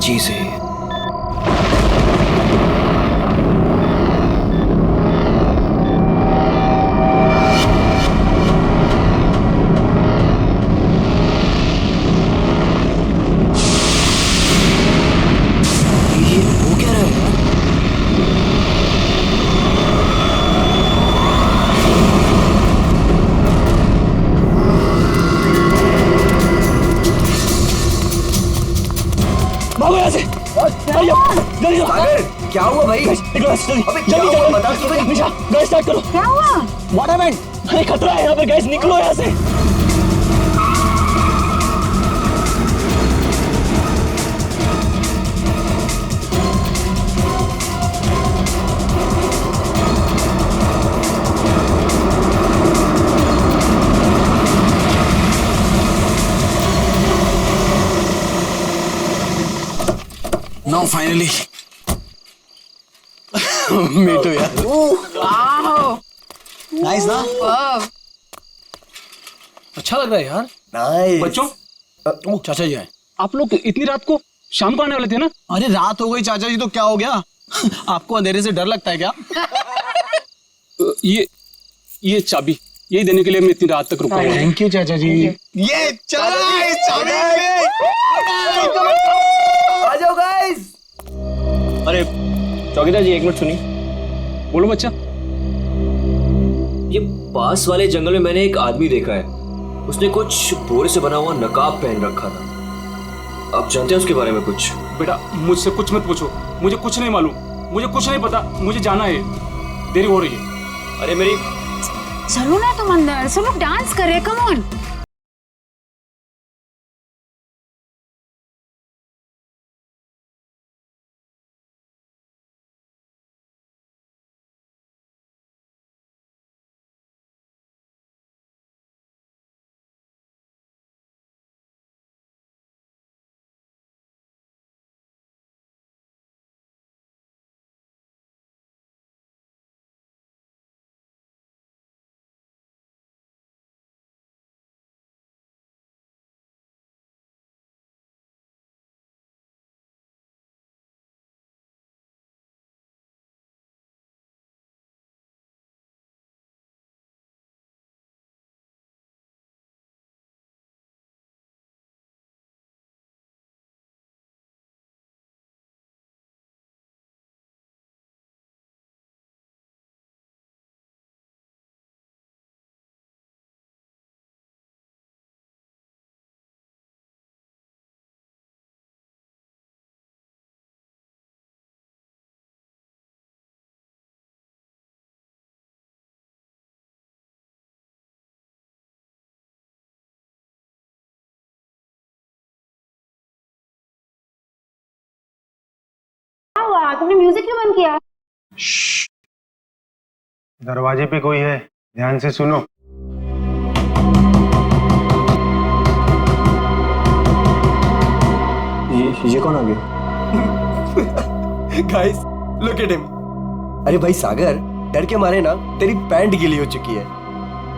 चीज है। ये वो क्या रहा है यार? भागो यहाँ से। जल्दी सागर, क्या हुआ भाई? निकलो जल्दी। अबे क्या हुआ? बता तो सही। निशा गैस स्टार्ट करो। क्या हुआ? What happened? अरे खतरा है यहाँ पर, गैस निकलो यहाँ से। Now finally. Me too यार। वाह, नाइस ना? वाह। अच्छा लग रहा है यार। नाइस। बच्चों, ओ चाचा जी आए। आप लोग इतनी रात को शाम को आने वाले थे ना? अरे रात हो गई चाचा जी तो क्या हो गया? आपको अंधेरे से डर लगता है क्या? ये चाबी यही देने के लिए मैं इतनी रात तक रुका हूँ। थैंक यू चाचा जी। ये चला इस चाबी आ जाओ गाइस। अरे चौकीदार जी, एक मिनट सुनिए। बोलो बच्चा। ये पास वाले जंगल में मैंने एक आदमी देखा है। उसने कुछ बोरे से बना हुआ नकाब पहन रखा था। आप जानते हैं उसके बारे में कुछ? बेटा मुझसे कुछ मत पूछो, मुझे कुछ नहीं मालूम, मुझे कुछ नहीं पता, मुझे जाना है, देरी हो रही है। अरे मेरी चलो ना तुम अंदर, सब लोग डांस कर रहे हैं, कम ऑन। क्या हुआ? तुमने म्यूजिक क्यों बंद किया? दरवाजे पे कोई है, ध्यान से सुनो। ये कौन आ गया? Guys look at him. अरे भाई सागर, डर के मारे ना तेरी पैंट गीली हो चुकी है।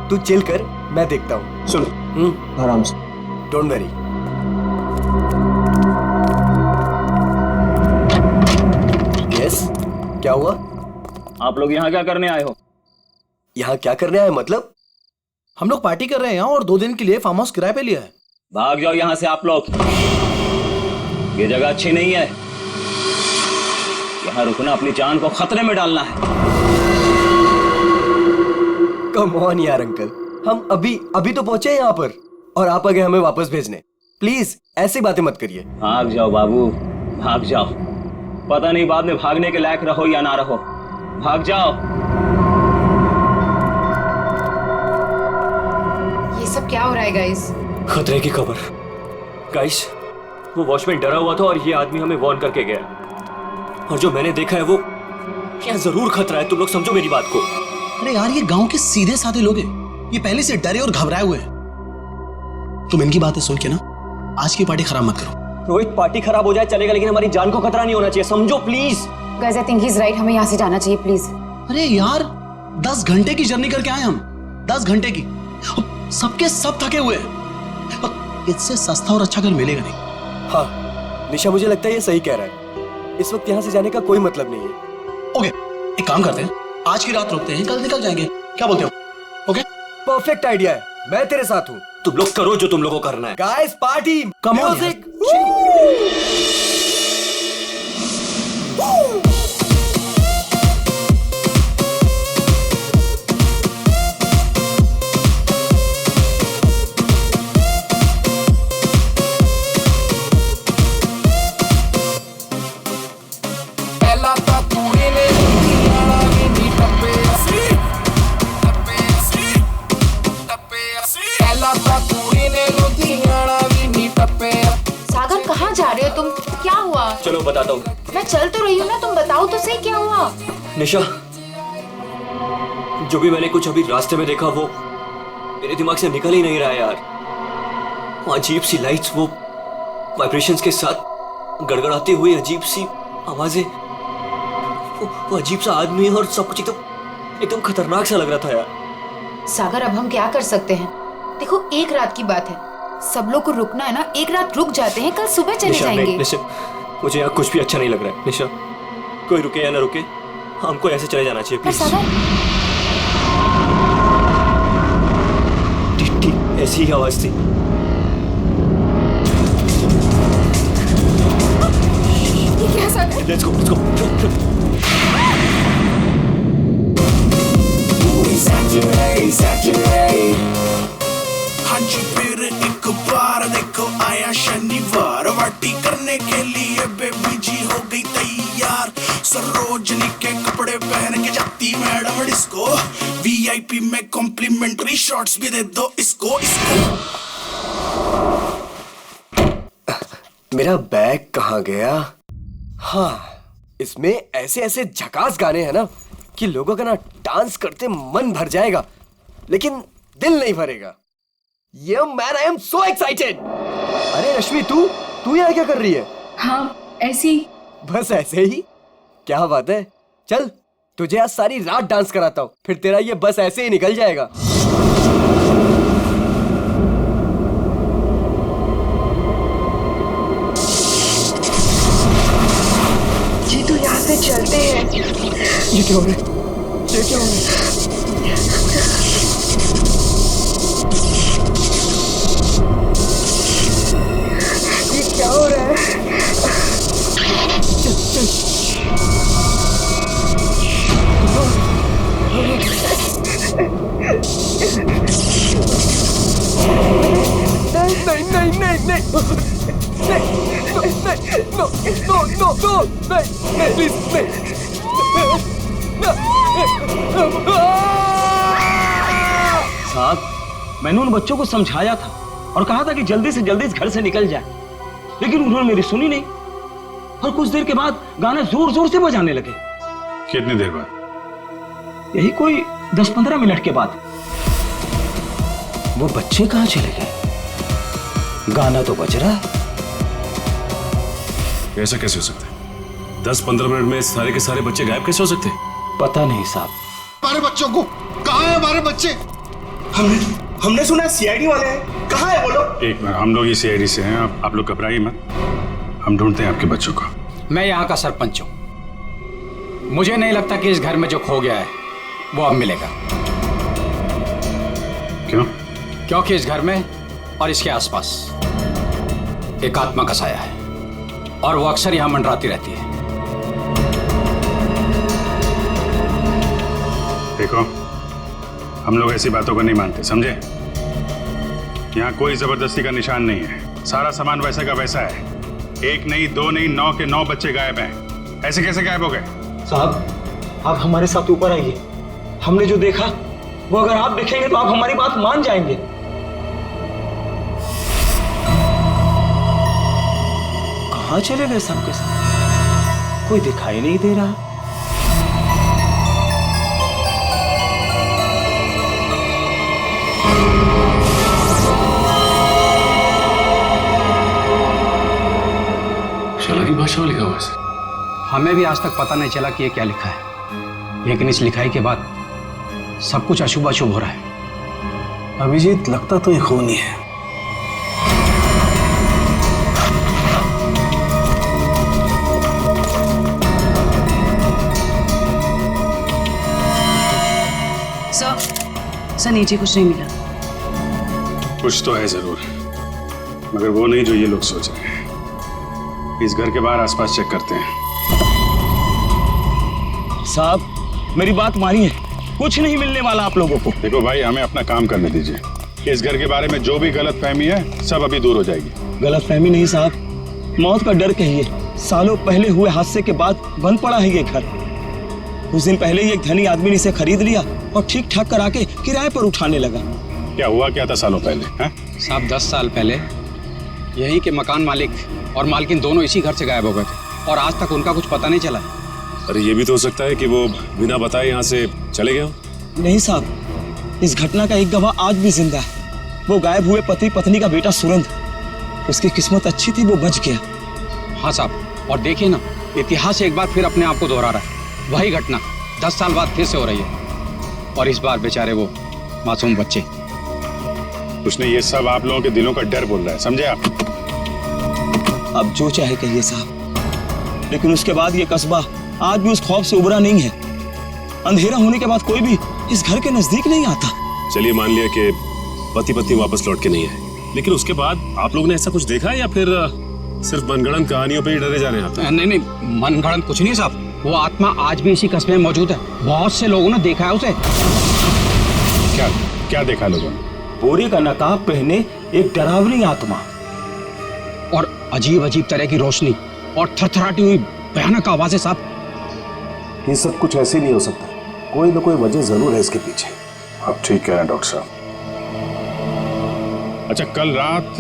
तू चिल कर, मैं देखता हूँ। सुनो आराम से। Don't worry. यस, क्या हुआ? आप लोग यहाँ क्या करने आए हो? यहाँ क्या करने आए मतलब? हम लोग पार्टी कर रहे हैं यहाँ और 2 दिन के लिए फार्म हाउस किराए पे लिया है। भाग जाओ यहाँ से आप लोग। ये जगह अच्छी नहीं है। यहाँ रुकना अपनी जान को खतरे में डालना है। कम ऑन यार अंकल, हम अभी तो पहुंचे हैं यहाँ पर और आप आ गए हमें वापस भेजने। प्लीज ऐसी बातें मत करिए। भाग जाओ बाबू, भाग जाओ। पता नहीं बाद में भागने के लायक रहो या ना रहो। भाग जाओ। ये सब क्या हो रहा है गाइस? खतरे की खबर। गाइस, वो वॉचमैन डरा हुआ था और ये आदमी हमें वार्न करके गया। और जो मैंने देखा है वो यहाँ जरूर खतरा है। तुम लोग समझो मेरी बात को। अरे यार ये गांव के सीधे साधे लोग हैं, ये पहले से डरे और घबराए हुए हैं। तुम इनकी बातें सुन के ना आज की पार्टी खराब मत करो। रोहित, पार्टी खराब हो जाए चलेगा, लेकिन हमारी जान को खतरा नहीं होना चाहिए, समझो please. Guys I think he is right, हमें यहाँ से जाना चाहिए प्लीज। अरे यार 10 घंटे की जर्नी करके आए हम, 10 घंटे की। सबके सब थके हुए हैं। इससे सस्ता और अच्छा घर मिलेगा नहीं। हाँ, निशा मुझे लगता है ये सही कह रहा है। इस वक्त यहाँ से जाने का कोई मतलब नहीं है। ओके, एक काम करते हैं, आज की रात रुकते हैं, कल निकल जाएंगे, क्या बोलते हो? ओके, परफेक्ट आइडिया है, मैं तेरे साथ हूँ। तुम लोग करो जो तुम लोगों को करना है। Guys party, Come on, music. Sagar कहाँ जा रहे हो तुम? क्या हुआ? चलो बताता हूँ। मैं चल तो रही हूँ ना, तुम बताओ तो सही क्या हुआ? निशा, जो भी मैंने कुछ अभी रास्ते में देखा वो मेरे दिमाग से निकल ही नहीं रहा है यार। वो अजीब सी लाइट्स, वो वाइब्रेशंस के साथ गड़गड़ाती हुई अजीब सी आवाजें, वो अजीब सा आदमी और सब कुछ एकदम एकदम खतरनाक सा लग रहा था यार। सागर अब हम क्या कर सकते हैं? देखो एक रात की बात है, सब लोग को रुकना है ना, एक रात रुक जाते हैं, कल सुबह चले निशा, जाएंगे। नहीं, निशा, मुझे यहाँ कुछ भी अच्छा नहीं लग रहा है। निशा, कोई रुके या ना रुके, हमको ऐसे चले जाना चाहिए पर प्लीज। सागर, ठीक ठीक ऐसी ही आवाज थी। ये क्या सागर? Let's go, let's go. हाँ जी फिर एक बार देखो आया शनिवार, पार्टी करने के लिए बेबी जी हो गई तैयार। सरोजनी के कपड़े पहन के जाती मैडम डिस्को, वीआईपी में कॉम्प्लीमेंट्री शॉट्स भी दे दो इसको इसको। मेरा बैग कहाँ गया? हाँ, इसमें ऐसे ऐसे झकास गाने हैं ना कि लोगों का ना डांस करते मन भर जाएगा, लेकिन दिल नहीं भरेगा। ये man, I am so excited. अरे रश्मि, तू यहाँ क्या कर रही है? हाँ ऐसी। बस ऐसे ही? क्या बात है, चल तुझे आज सारी रात डांस कराता हूँ, फिर तेरा ये बस ऐसे ही निकल जाएगा। जी तो यहाँ से चलते हैं। ये क्या हो रहा है? ये क्या हो रहा है? ये क्या हो रहा है? नहीं नहीं नहीं नहीं नो नो नो नो नहीं प्लीज नहीं। साहब, मैंने उन बच्चों को समझाया था और कहा था कि जल्दी से जल्दी इस घर से निकल जाए, लेकिन उन्होंने मेरी सुनी नहीं और कुछ देर के बाद गाना जोर जोर से बजाने लगे। कितनी देर बाद? यही कोई 10-15 मिनट के बाद। वो बच्चे कहाँ चले गए? गाना तो बज रहा है। ऐसा कैसे हो सकता है? 10-15 मिनट में सारे के सारे बच्चे गायब कैसे हो सकते हैं? पता नहीं साहब। हमारे बच्चों को कहाँ है? हमारे बच्चे हमने सुना सीआईडी वाले हैं, कहाँ है वो लोग? एक मिनट, हम लोग ही सीआईडी से हैं, आप लोग घबराइए मत, हम ढूंढते हैं आपके बच्चों को। मैं यहाँ का सरपंच हूँ, मुझे नहीं लगता कि इस घर में जो खो गया है वो अब मिलेगा। क्यों? क्योंकि इस घर में और इसके आसपास एक आत्मा का साया है और वो अक्सर यहाँ मंडराती रहती है। देखो, हम लोग ऐसी बातों को नहीं मानते, समझे? यहाँ कोई जबरदस्ती का निशान नहीं है, सारा सामान वैसा का वैसा है। 1 नहीं 2 नहीं 9 के 9 बच्चे गायब हैं। ऐसे कैसे गायब हो गए? साहब, आप हमारे साथ ऊपर आइए। हमने जो देखा वो अगर आप देखेंगे तो आप हमारी बात मान जाएंगे। कहाँ चले गए सबके सब? कोई दिखाई नहीं दे रहा। की भाषा में लिखा हुआ है। हमें भी आज तक पता नहीं चला कि ये क्या लिखा है, लेकिन इस लिखाई के बाद सब कुछ अशुभ अशुभ हो रहा है। अभिजीत, लगता तो ये खून ही है। ऐसा नहीं जी, कुछ नहीं मिला। कुछ तो है जरूर, मगर वो नहीं जो ये लोग सोच रहे हैं। इस घर के बाहर आसपास चेक करते हैं। साहब मेरी बात मानिए, कुछ नहीं मिलने वाला आप लोगों को। देखो भाई, हमें अपना काम करने दीजिए। इस घर के बारे में जो भी गलत फहमी है सब अभी दूर हो जाएगी। गलत फहमी नहीं साहब, मौत का डर कहिए। सालों पहले हुए हादसे के बाद बंद पड़ा है ये घर। कुछ दिन पहले ही एक धनी आदमी ने इसे खरीद लिया और ठीक ठाक करा के किराए पर उठाने लगा। क्या हुआ क्या था सालों पहले? साहब 10 साल पहले यही के मकान मालिक और मालकिन दोनों इसी घर से गायब हो गए थे और आज तक उनका कुछ पता नहीं चला। अरे ये भी तो हो सकता है कि वो बिना बताए यहाँ से चले गए हो। नहीं साहब, इस घटना का एक गवाह आज भी जिंदा है। वो गायब हुए पति पत्नी का बेटा सुरंद। उसकी किस्मत अच्छी थी, वो बच गया। हाँ साहब, और देखिए ना, इतिहास एक बार फिर अपने आप को दोहरा रहा है। वही घटना 10 साल बाद फिर से हो रही है और इस बार बेचारे वो मासूम बच्चे। कुछ नहीं, ये सब आप लोगों के दिलों का डर बोल रहा है, समझे आप? अब जो चाहे कहिए साहब, लेकिन उसके बाद ये कस्बा आज भी उस खौफ से उबरा नहीं है। अंधेरा होने के बाद कोई भी इस घर के नजदीक नहीं आता। चलिए मान लिया कि पति पत्नी वापस लौट के नहीं आए, लेकिन उसके बाद आप लोगों ने ऐसा कुछ देखा है या फिर सिर्फ मनगढ़ंत कहानियों पे ही डरे जा रहे हैं आप? नहीं, मनगढ़ंत कुछ नहीं साहब। वो आत्मा आज भी इसी कस्बे में मौजूद है। बहुत से लोगों ने देखा है उसे। क्या क्या देखा लोगों ने? बोरे का नकाब पहने एक डरावनी आत्मा और अजीब अजीब तरह की रोशनी और थरथराती हुई भयानक आवाजें साहब। ये सब कुछ ऐसे नहीं हो सकता, कोई ना कोई वजह जरूर है इसके पीछे। आप ठीक कह रहे हैं डॉक्टर साहब। अच्छा, कल रात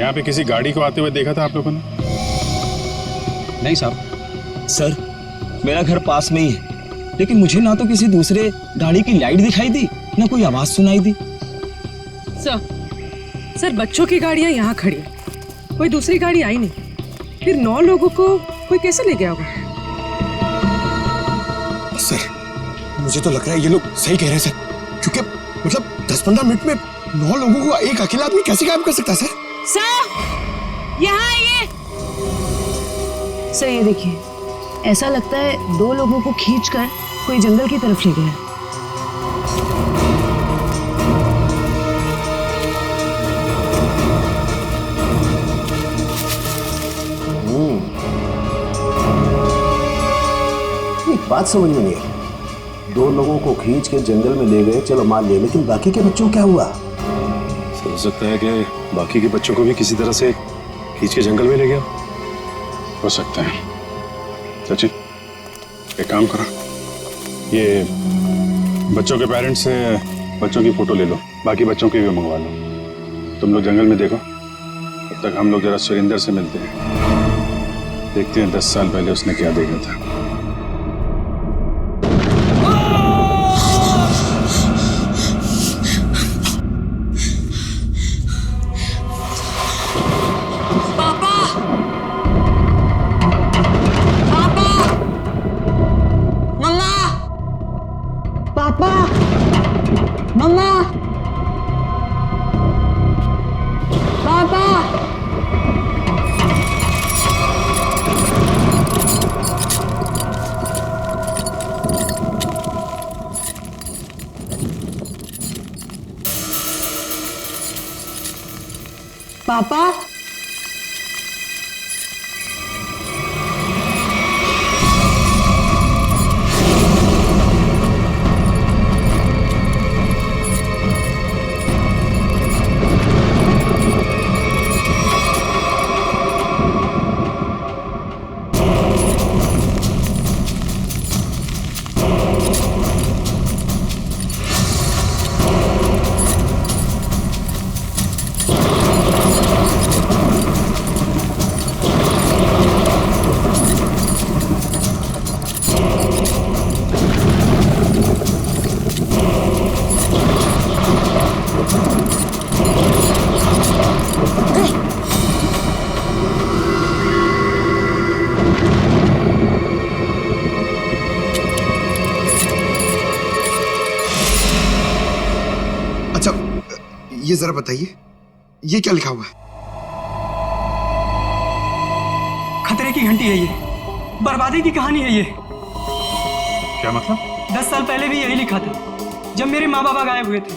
यहाँ पे किसी गाड़ी को आते हुए देखा था आप लोगों ने? नहीं साहब। सर, मेरा घर पास में ही है, लेकिन मुझे ना तो किसी दूसरे गाड़ी की लाइट दिखाई दी, ना कोई आवाज सुनाई दी। सर बच्चों की गाड़ियां यहाँ खड़ी है, कोई दूसरी गाड़ी आई नहीं। फिर 9 लोगों को कोई कैसे ले गया होगा? सर, मुझे तो लग रहा है ये लोग सही कह रहे हैं सर, क्योंकि मतलब 10-15 मिनट में 9 लोगों को एक अकेला आदमी कैसे गायब कर सकता है सर? सर यहाँ आइए। सर ये देखिए, ऐसा लगता है 2 लोगों को खींचकर कोई जंगल की तरफ ले गया। एक बात समझ में नहीं आई, 2 लोगों को खींच के जंगल में ले गए, चलो मान लिया, लेकिन बाकी के बच्चों को क्या हुआ? हो सकता है कि बाकी के बच्चों को भी किसी तरह से खींच के जंगल में ले गया। हो सकता है। सचिन, एक काम करो, ये बच्चों के पेरेंट्स से बच्चों की फोटो ले लो, बाकी बच्चों की भी मंगवा लो। तुम लोग जंगल में देखो, तब तक हम लोग जरा सुरेंद्र से मिलते हैं, देखते हैं 10 साल पहले उसने क्या देखा था। पापा, ये जरा बताइए, ये क्या लिखा हुआ है? खतरे की घंटी है ये, बर्बादी की कहानी है ये। क्या मतलब? 10 साल पहले भी यही लिखा था, जब मेरे माँ बाबा गायब हुए थे।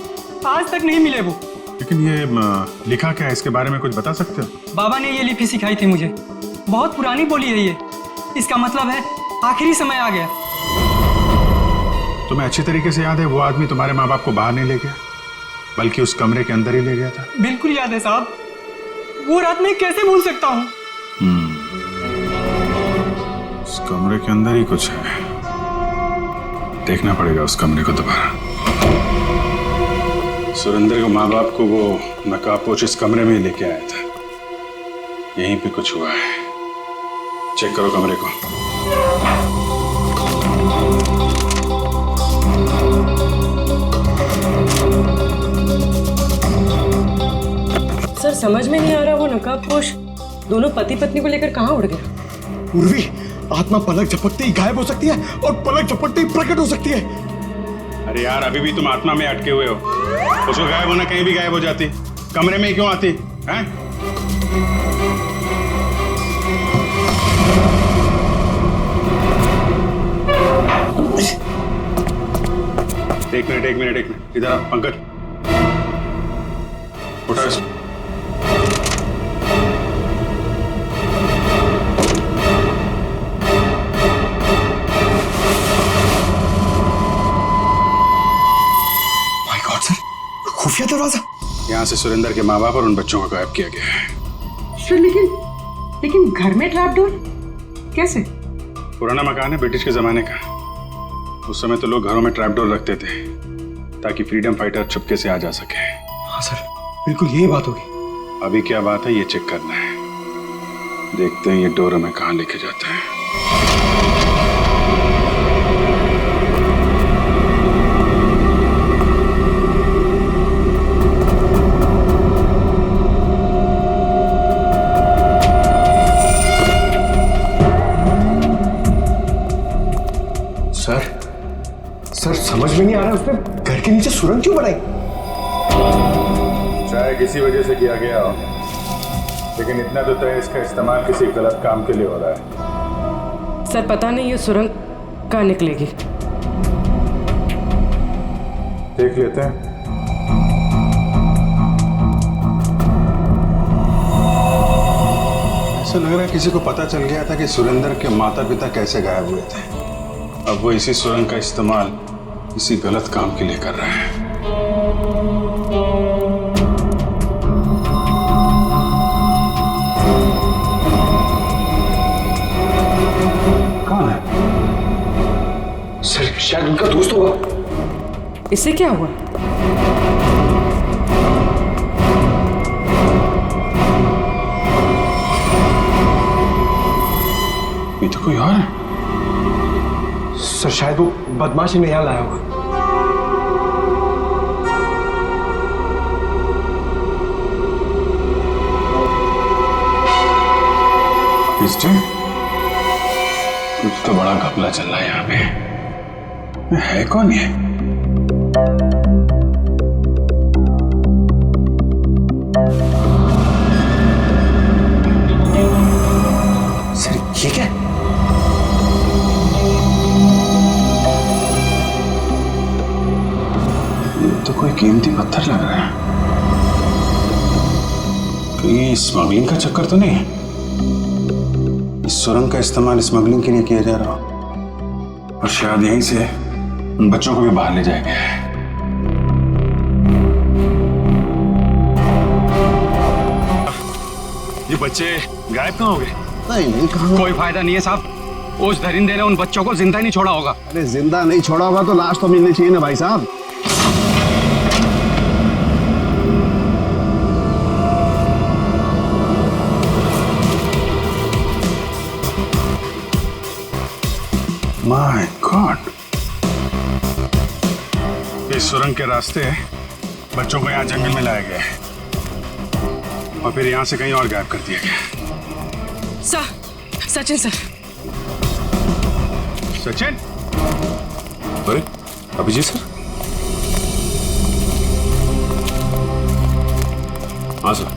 आज तक नहीं मिले वो। लेकिन ये लिखा क्या है, इसके बारे में कुछ बता सकते हो? बाबा ने ये लिपि सिखाई थी मुझे। बहुत पुरानी बोली है ये। इसका मतलब है आखिरी समय आ गया। तुम्हें अच्छी तरीके से याद है वो आदमी तुम्हारे माँ बाप को बाहर नहीं ले गया, बल्कि उस कमरे के अंदर ही ले गया था? बिल्कुल याद है साहब। वो रात मैं कैसे भूल सकता हूँ। उस कमरे के अंदर ही कुछ है, देखना पड़ेगा उस कमरे को दोबारा। सुरेंद्र के माँ बाप को वो नकाबपोश इस कमरे में ही लेके आया था। यहीं पे कुछ हुआ है। चेक करो कमरे को। सर समझ में नहीं आ रहा, वो नकाबपोश दोनों पति पत्नी को लेकर कहाँ उड़ गया? उर्वी, आत्मा पलक झपकते ही गायब हो सकती है और पलक झपकते ही प्रकट हो सकती है। अरे यार, अभी भी तुम आत्मा में अटके हुए हो। उसको गायब होना कहीं भी गायब हो जाती, कमरे में ही क्यों आती हैं? एक मिनट इधर आ पंकज, उठा इसको। माय गॉड सर, खुफिया दरवाजा। यहाँ से सुरेंद्र के माँ बाप और उन बच्चों को गायब किया गया है। सर लेकिन घर में ट्रैप डोर कैसे? पुराना मकान है, ब्रिटिश के जमाने का। उस समय तो लोग घरों में ट्रैप डोर रखते थे ताकि फ्रीडम फाइटर चुपके से आ जा सके। हाँ सर, बिल्कुल यही बात होगी। अभी क्या बात है ये चेक करना है। देखते हैं ये डोर हमें कहाँ लेके जाता है। सर समझ में नहीं आ रहा, उसने घर के नीचे सुरंग क्यों बनाई? चाहे किसी वजह से किया गया हो, लेकिन इतना तो तय इसका इस्तेमाल किसी गलत काम के लिए हो रहा है। सर पता नहीं ये सुरंग कहाँ निकलेगी। देख लेते हैं। ऐसा लग रहा है किसी को पता चल गया था कि सुरेंद्र के माता पिता कैसे गायब हुए थे। अब वो इसी सुरंग का इस्तेमाल किसी गलत काम के लिए कर रहा है। कौन है? सर शायद उनका दोस्त होगा। इससे क्या हुआ? ये तो कोई और है। सर शायद वो बदमाशी में यहाँ लाया होगा। कुछ तो बड़ा घपला चल रहा है यहाँ पे। है कौन ये? सर ये क्या? तो कोई कीमती पत्थर लग रहा है। कहीं स्मगलिंग का चक्कर तो नहीं है? इस सुरंग का इस्तेमाल स्मगलिंग के लिए किया जा रहा हो और शायद यहीं से उन बच्चों को भी बाहर ले जाया गया है। ये बच्चे गायब कहाँ हो गए? नहीं कहाँ? कोई फायदा नहीं है साहब, उस दरिंदे ने उन बच्चों को जिंदा ही नहीं छोड़ा होगा। अरे जिंदा नहीं छोड़ा होगा तो लाश तो मिलनी चाहिए ना भाई साहब। माय गॉड, इस सुरंग के रास्ते बच्चों को यहाँ जंगल में लाया गया है और फिर यहाँ से कहीं और गायब कर दिया गया। सचिन सर। सचिन? अरे अभिजीत सर। हाँ सर।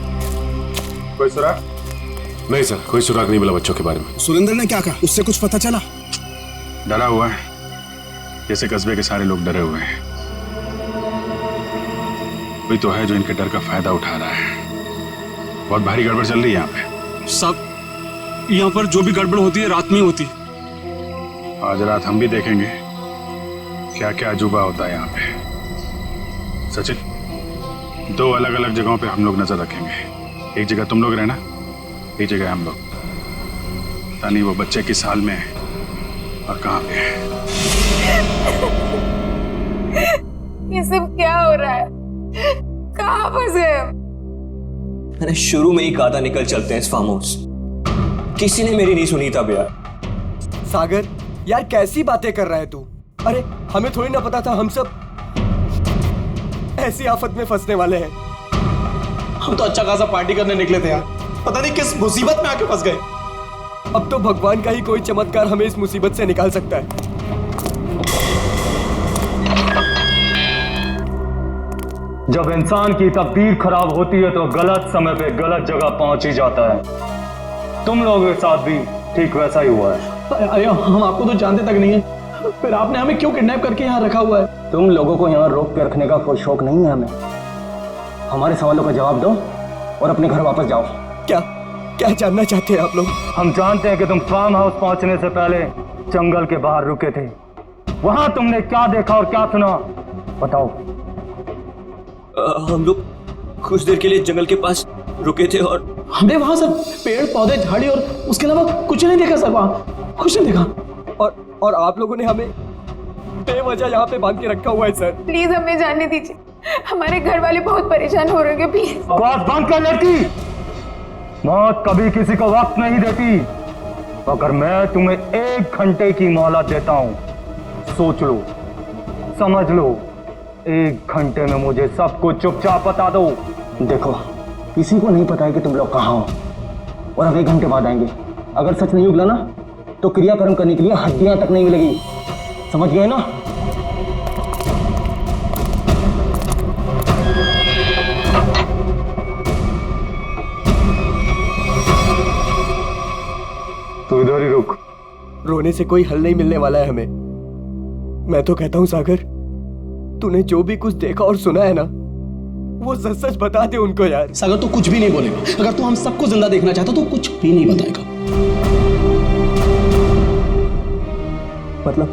कोई सुराग? नहीं सर, कोई सुराग नहीं मिला बच्चों के बारे में। सुरेंद्र ने क्या कहा? उससे कुछ पता चला? डरा हुआ है, जैसे कस्बे के सारे लोग डरे हुए हैं। कोई तो है जो इनके डर का फायदा उठा रहा है। बहुत भारी गड़बड़ चल रही है यहाँ पे। सब यहाँ पर जो भी गड़बड़ होती है रात में होती है। आज रात हम भी देखेंगे क्या क्या अजूबा होता है यहाँ पे। सचिन, 2 अलग अलग जगहों पे हम लोग नजर रखेंगे। एक जगह तुम लोग रहना, एक जगह हम लोग। पता नहीं वो बच्चे किस हाल में है और कहाँ पे है। ये सब क्या हो रहा है? कहाँ फंस गए हम? मैंने शुरू में ही कहा था निकल चलते हैं इस फार्म हाउस। किसी ने मेरी नहीं सुनी तब यार। सागर यार कैसी बातें कर रहा है तू? अरे हमें थोड़ी ना पता था हम सब ऐसी आफत में फंसने वाले हैं। हम तो अच्छा खासा पार्टी करने निकले थे यार, पता नहीं किस मुसीबत में आके फंस गए। अब तो भगवान का ही कोई चमत्कार हमें इस मुसीबत से निकाल सकता है। जब इंसान की तकदीर खराब होती है तो गलत समय पे गलत जगह पहुंच ही जाता है। तुम लोगों के साथ भी ठीक वैसा ही हुआ है। अरे हम आपको तो जानते तक नहीं है, फिर आपने हमें क्यों किडनैप करके यहाँ रखा हुआ है? तुम लोगों को यहाँ रोक के रखने का कोई शौक नहीं है हमें। हमारे सवालों का जवाब दो और अपने घर वापस जाओ। क्या क्या जानना चाहते हैं आप लोग? हम जानते हैं कि तुम फार्म हाउस पहुंचने से पहले जंगल के बाहर रुके थे। वहां तुमने क्या देखा और क्या सुना, बताओ। हम लोग कुछ देर के लिए जंगल के पास रुके थे और हमने वहां सब पेड़ पौधे झाड़ी और उसके अलावा कुछ नहीं देखा सर। वहां कुछ नहीं देखा। और आप लोगों ने हमें बेवजह यहाँ पे बांध के रखा हुआ है सर। प्लीज हमें जाने दीजिए, हमारे घर वाले बहुत परेशान हो रहे हैं। प्लीज आवाज बंद कर लड़की। मौत कभी किसी को वक्त नहीं देती। अगर मैं तुम्हें 1 घंटे की मोहलत देता हूं, सोच लो, समझ लो। 1 घंटे में मुझे सब कुछ चुपचाप बता दो। देखो किसी को नहीं पता है कि तुम लोग कहाँ हो और अब 1 घंटे बाद आएंगे। अगर सच नहीं उगला ना तो क्रियाकर्म करने के लिए हड्डियां तक नहीं मिलेगी। समझ गए ना? तो इधर ही रुक। रोने से कोई हल नहीं मिलने वाला है हमें। मैं तो कहता हूं सागर, तूने जो भी कुछ देखा और सुना है ना, वो सच सच बता दे उनको यार। सागर तू कुछ भी नहीं बोलेगा। अगर तू हम सबको जिंदा देखना चाहता तो कुछ भी नहीं बताएगा। मतलब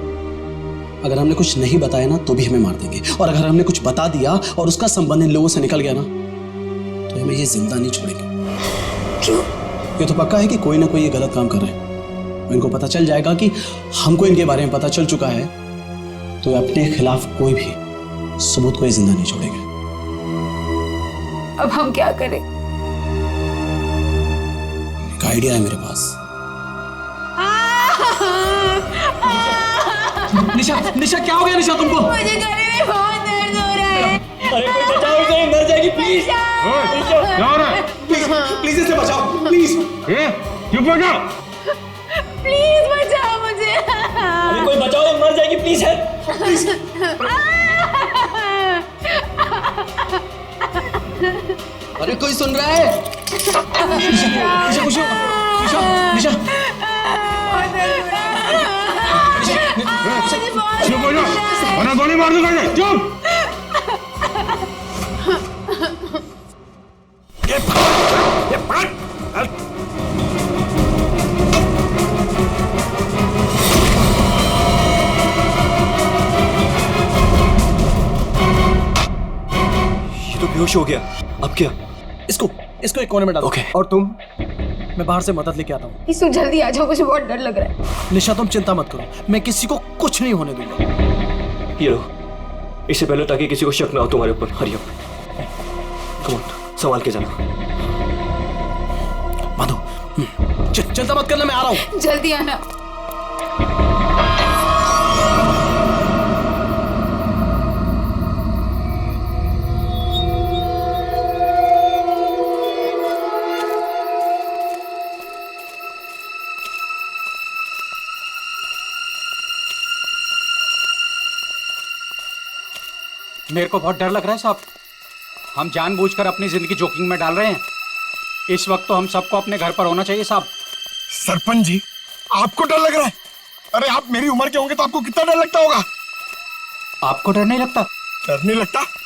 अगर हमने कुछ नहीं बताया ना तो भी हमें मार देंगे, और अगर हमने कुछ बता दिया और उसका संबंध इन लोगों से निकल गया ना तो हमें ये जिंदा नहीं छोड़ेंगे। ये तो पक्का है कि कोई ना कोई ये गलत काम कर रहे हैं। इनको पता चल जाएगा कि हमको इनके बारे में पता चल चुका है, तो अपने खिलाफ कोई भी सबूत को ये जिंदा नहीं छोड़ेंगे। अब हम क्या करें? एक आइडिया है मेरे पास। निशा, निशा क्या हो गया निशा तुमको? मुझे गले में बहुत दर्द हो रहा है। अरे कोई बचाओ इसे, मर जाएगी प्लीज। क्या हो रहा है? प्लीज इसे बचाओ प्लीज। चुप हो जाओ। प्लीज बचाओ मुझे। अरे कोई बचाओ, ये मर जाएगी प्लीज। अरे कोई सुन रहा है? निशा खुश हो? निशा चुप हो जाओ वरना गोली मार दूंगा। चुप। ये तो बेहोश हो गया। अब क्या? इसको एक कोने में डालो। ओके। और तुम? मैं बाहर से मदद लेके आता हूँ। इसु जल्दी आ जाओ, मुझे बहुत डर लग रहा है। निशा तुम चिंता मत करो, मैं किसी को कुछ नहीं होने दूंगा। ये लो, इससे पहले ताकि किसी को शक ना हो तुम्हारे ऊपर। हरी अप, कम ऑन, संभाल के जाना। माधो चिंता मत करना, मैं आ रहा हूँ। जल्दी आना। मेरे को बहुत डर लग रहा है साहब। हम जानबूझकर अपनी जिंदगी जोखिम में डाल रहे हैं। इस वक्त तो हम सबको अपने घर पर होना चाहिए साहब। सरपंच जी, आपको डर लग रहा है? अरे आप मेरी उम्र के होंगे तो आपको कितना डर लगता होगा? आपको डर नहीं लगता? डर नहीं लगता?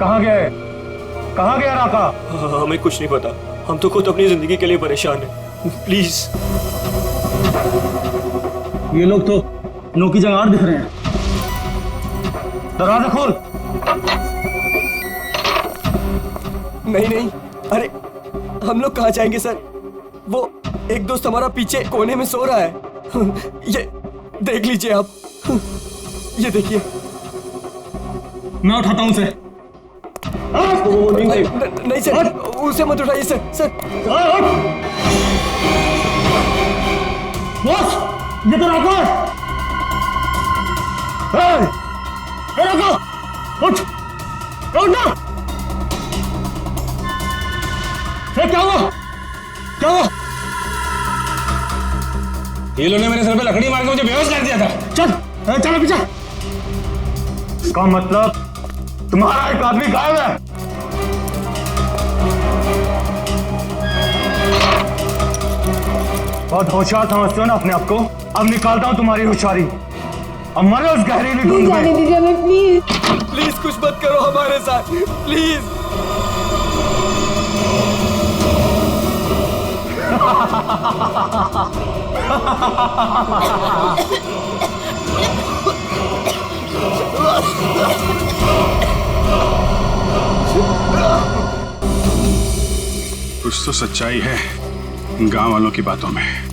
कहाँ गया है? कहाँ गया राका? हमें कुछ नहीं पता, हम तो खुद अपनी जिंदगी के लिए परेशान हैं। प्लीज। ये लोग तो नो की जगह दिख रहे हैं। दरवाजा खोल। नहीं नहीं, अरे हम लोग कहाँ जाएंगे सर? वो एक दोस्त हमारा पीछे कोने में सो रहा है। ये देख लीजिए आप, ये देखिए। मैं उठाता हूँ उसे। नहीं सर, उसे मत उठाइए सर। सर बॉस, ये तो राका है। राका, उठ ना। क्या हुआ? क्या हुआ? ये लोगों ने मेरे सर पे लकड़ी मार के मुझे बेहोश कर दिया था। चल चलो पीछे। इसका मतलब तुम्हारा एक आदमी गायब है। बहुत होशियार समझते हो ना अपने आप को? अब निकालता हूं तुम्हारी होशियारी। अब मरो उस गहरीली धुंध में। जाने दीजिए हमें प्लीज। प्लीज कुछ मत करो हमारे साथ, प्लीज। कुछ तो सच्चाई है इन गांव वालों की बातों में।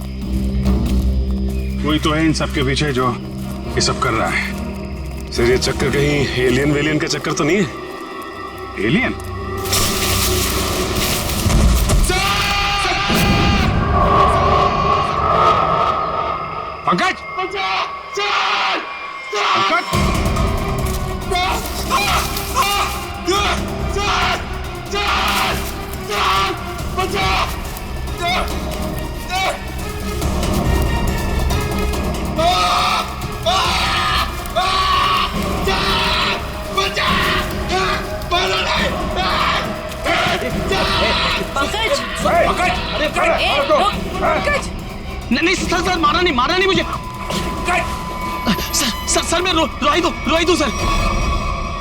कोई तो है इन सब के पीछे जो ये सब कर रहा है। सर ये चक्कर कहीं एलियन वेलियन का चक्कर तो नहीं है? एलियन? पंकज! नहीं सर, सर मारा नहीं मुझे। सर मैं रोई दो सर।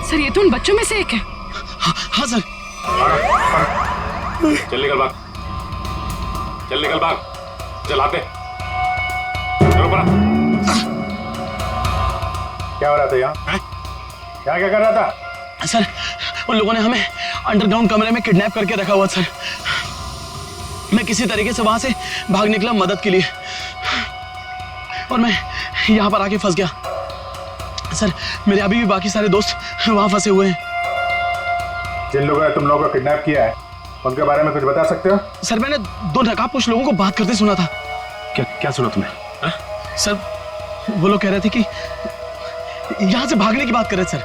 सर ये तो उन बच्चों में से एक है। हाँ सर। चल निकल भाग, चलाते। क्या हो रहा था यहाँ? क्या कर रहा था? सर उन लोगों ने हमें अंडरग्राउंड कमरे में किडनैप करके रखा हुआ सर। मैं किसी तरीके से वहां से भाग निकला मदद के लिए, और मैं यहाँ पर आके फंस गया सर। मेरे अभी भी बाकी सारे दोस्त वहां फंसे हुए हैं। जिन लोगों ने तुम लोगों को किडनैप किया है उनके बारे में कुछ बता सकते हो? सर मैंने 2 नकाबपोश लोगों को बात करते सुना था। क्या सुना तुमने? सर वो लोग कह रहे थे कि यहाँ से भागने की बात कर रहे थे सर।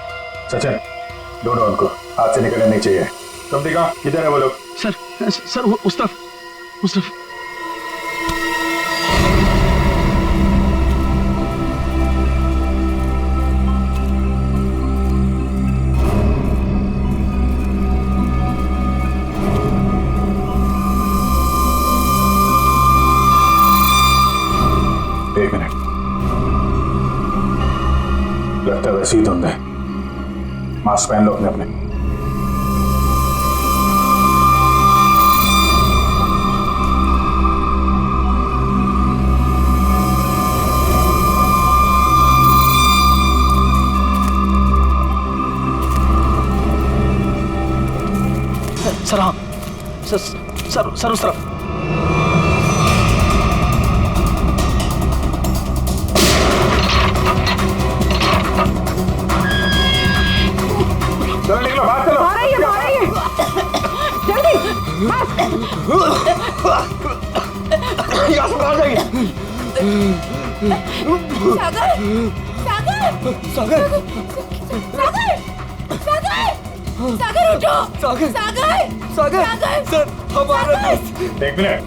सचिन, ढूंढो उनको, हाथ से निकलने नहीं चाहिए। तुम दिखाओ किधर है वो लोग? सर उस तरफ। एक मिनट, लगता है वैसे ही धुंध है। मास्क पहन लो अपने। सर हाँ सर उस तरफ। चलो निकलो, बाहर चलो। आ रही है जल्दी यहाँ से बाहर जाएंगे। सागर उठो। सागर सर हमारा दोस्त। एक मिनट,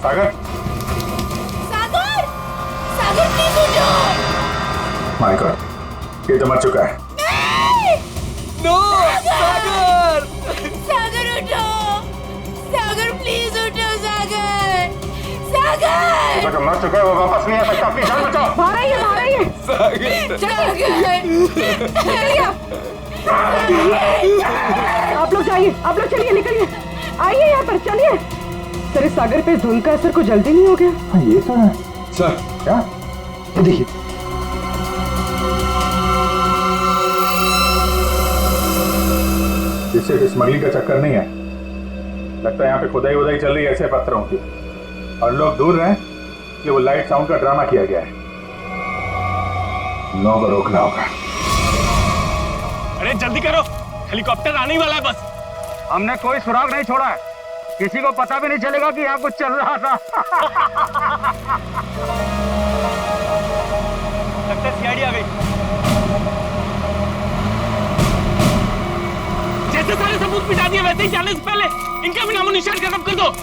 सागर प्लीज उठो। माय गॉड, ये तो मर चुका है। नो सागर उठो। सागर प्लीज उठो। सागर जो मर चुका है वो वापस नहीं आ सकता। अपनी जान बचाओ। आ रही है सागर आप लोग जाइए, आप लोग चलिए, निकलिए, आइए यहाँ पर, चलिए। सर इस सागर पे धुंध का असर कुछ जल्दी नहीं हो गया? हाँ ये तो है सर। क्या? ये देखिए, इससे स्मगलिंग का चक्कर नहीं है, लगता है यहाँ पे खुदाई वुदाई चल रही है ऐसे पत्थरों की, और लोग दूर रहे कि वो लाइट साउंड का ड्रामा किया गया है। लोगों को रोकना होगा। अरे जल्दी करो, हेलीकॉप्टर आने वाला है बस। हमने कोई सुराग नहीं छोड़ा है, किसी को पता भी नहीं चलेगा कि यहाँ कुछ चल रहा था। लगता है सीआईडी आ गई। जैसे सारे सबूत मिटा दिए वैसे ही जाने से पहले इनका भी नामो निशान खत्म कर दो।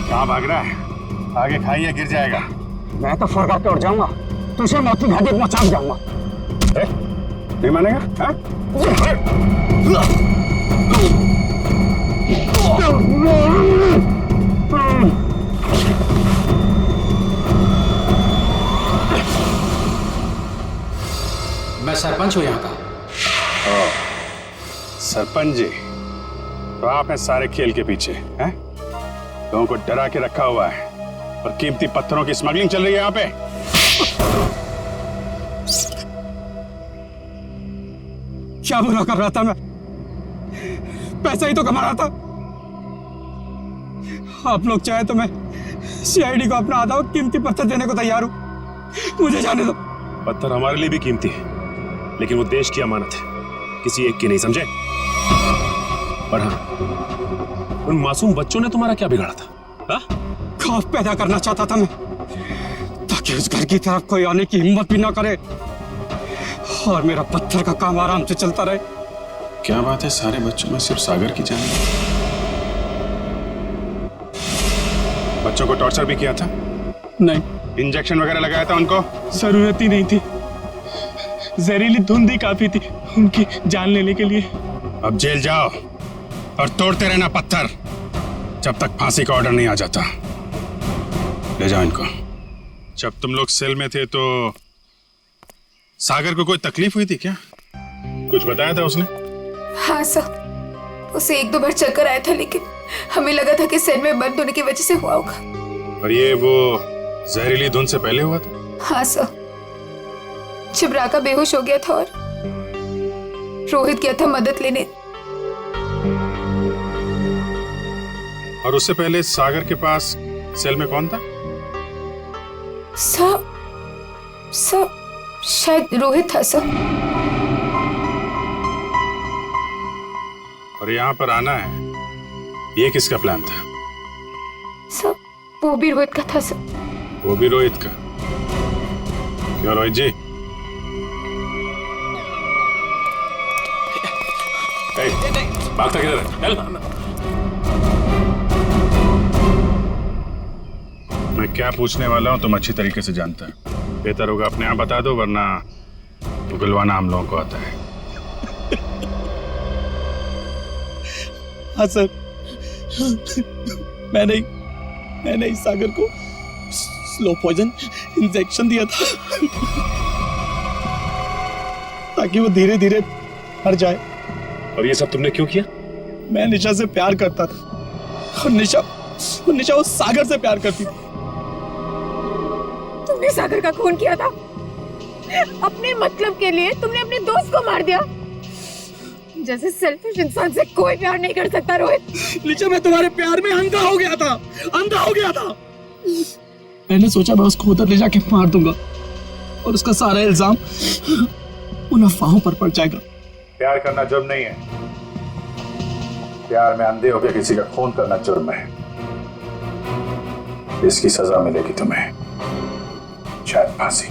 कहाँ भाग रहा है? आगे खाइए, गिर जाएगा। मैं तो फरका के उड़ जाऊंगा, तुझे मौत की घाटी पहुंचा जाऊंगा। नहीं मानेगा? हाँ? मैं सरपंच हूँ यहाँ का। सरपंच जी, तो आप हैं सारे खेल के पीछे, हैं? लोगों को डरा के रखा हुआ है और कीमती पत्थरों की स्मगलिंग चल रही है यहाँ पे। क्या बुरा कर रहा था मैं? पैसा ही तो कमा रहा था। आप लोग चाहे तो मैं सीआईडी को अपना आधा कीमती पत्थर देने को तैयार हूं, मुझे जाने दो। पत्थर हमारे लिए भी कीमती है, लेकिन वो देश की अमानत है, किसी एक की नहीं, समझे? और हाँ, उन मासूम बच्चों ने तुम्हारा क्या बिगाड़ा था? हा? खौफ पैदा करना चाहता था मैं, ताकि उस घर की तरफ कोई आने की हिम्मत भी ना करे और मेरा पत्थर का काम आराम से चलता रहे। क्या बात है, सारे बच्चों में सिर्फ सागर की जान? बच्चों को टॉर्चर भी किया था? नहीं। इंजेक्शन वगैरह लगाया था उनको? जरूरत ही नहीं थी, जहरीली धुंध ही काफी थी उनकी जान लेने के लिए। अब जेल जाओ और तोड़ते रहना पत्थर जब तक फांसी का ऑर्डर नहीं आ जाता। ले जाओ इनको। जब तुम लोग सेल में थे तो सागर को कोई तकलीफ हुई थी क्या? कुछ बताया था उसने? हाँ सर, उसे एक दो बार चक्कर आया था, लेकिन हमें लगा था कि सेल में बंद होने की वजह से हुआ होगा। और ये वो जहरीली धुंध से पहले हुआ था? हाँ सर, जब राका बेहोश हो गया था और रोहित गया था मदद लेने। और उससे पहले सागर के पास सेल में कौन था? सर शायद रोहित था सर। और यहाँ पर आना है, ये किसका प्लान था? सब वो भी रोहित का था सर। वो भी रोहित का? क्यों रोहित जी? भागता किधर है? चल। मैं क्या पूछने वाला हूँ तुम अच्छी तरीके से जानते हैं। बेहतर होगा अपने आप बता दो, वरना उगलवाना हम लोगों को आता है। हाँ सर, मैंने इस सागर को स्लो पॉइजन इंजेक्शन दिया था ताकि वो धीरे धीरे मर जाए। और ये सब तुमने क्यों किया? मैं निशा से प्यार करता था और निशा उस सागर से प्यार करती थी। तुमने सागर का खून किया था अपने मतलब के लिए। तुमने अपने दोस्त को मार दिया। जैसे सेल्फिश इंसान से कोई प्यार नहीं कर सकता रोहित। निशा, मैं तुम्हारे प्यार में अंधा हो गया था। मैंने सोचा मैं उसको उधर ले जाके मार दूंगा और उसका सारा इल्जाम उन अफवाहों पर पड़ जाएगा। प्यार करना जुर्म नहीं है। प्यार में अंधे होकर किसी का खून करना जुर्म है। इसकी सजा मिलेगी तुम्हें, शायद फांसी।